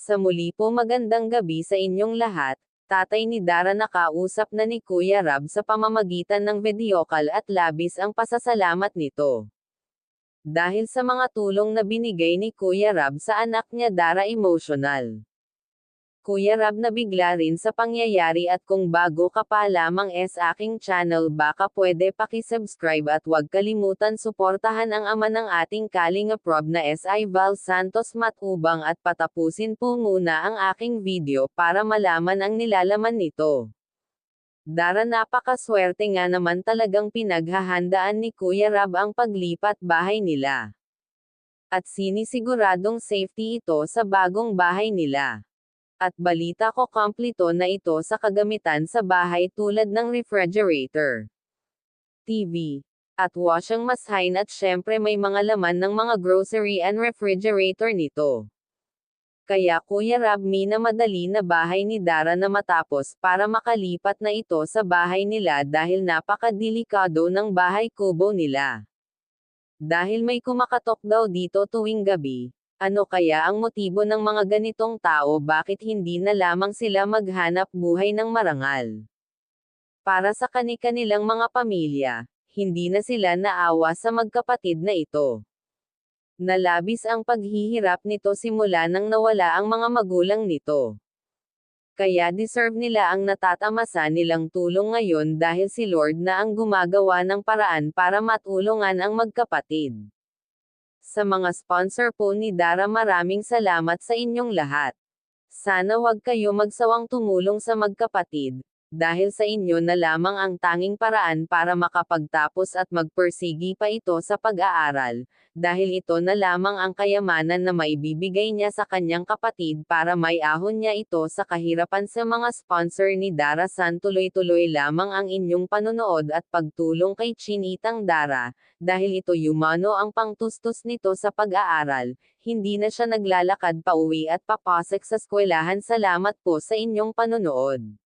Sa muli po magandang gabi sa inyong lahat. Tatay ni Dara nakausap na ni Kuya Rab sa pamamagitan ng video call at labis ang pasasalamat nito. Dahil sa mga tulong na binigay ni Kuya Rab sa anak niya Dara emotional. Kuya Rab nabigla rin sa pangyayari at kung bago ka pa lamang sa aking channel baka pwede paki-subscribe at huwag kalimutan suportahan ang ama ng ating Kalingap Rob na SI Val Santos Matubang at patapusin po muna ang aking video para malaman ang nilalaman nito. Dara napakaswerte nga naman talagang pinaghahandaan ni Kuya Rab ang paglipat bahay nila. At sinisiguradong safety ito sa bagong bahay nila. At balita ko kompleto na ito sa kagamitan sa bahay tulad ng refrigerator, TV, at washing machine at syempre may mga laman ng mga grocery and refrigerator nito. Kaya Kuya Rab minamadali na bahay ni Dara na matapos para makalipat na ito sa bahay nila dahil napakadelikado ng bahay kubo nila. Dahil may kumakatok daw dito tuwing gabi. Ano kaya ang motibo ng mga ganitong tao bakit hindi na lamang sila maghanap buhay ng marangal? Para sa kani-kanilang mga pamilya, hindi na sila naawa sa magkapatid na ito. Nalabis ang paghihirap nito simula nang nawala ang mga magulang nito. Kaya deserve nila ang natatamasa nilang tulong ngayon dahil si Lord na ang gumagawa ng paraan para matulungan ang magkapatid. Sa mga sponsor po ni Dara maraming salamat sa inyong lahat. Sana wag kayo magsawang tumulong sa magkapatid, dahil sa inyo na lamang ang tanging paraan para makapagtapos at magpursigi pa ito sa pag-aaral, dahil ito na lamang ang kayamanan na maibibigay niya sa kanyang kapatid para maiahon niya ito sa kahirapan. Sa mga sponsor ni Dara San tuloy-tuloy lamang ang inyong panonood at pagtulong kay Chinitang Dara, dahil ito yumano ang pangtustos nito sa pag-aaral, hindi na siya naglalakad pauwi at papasok sa eskwelahan. Salamat po sa inyong panonood.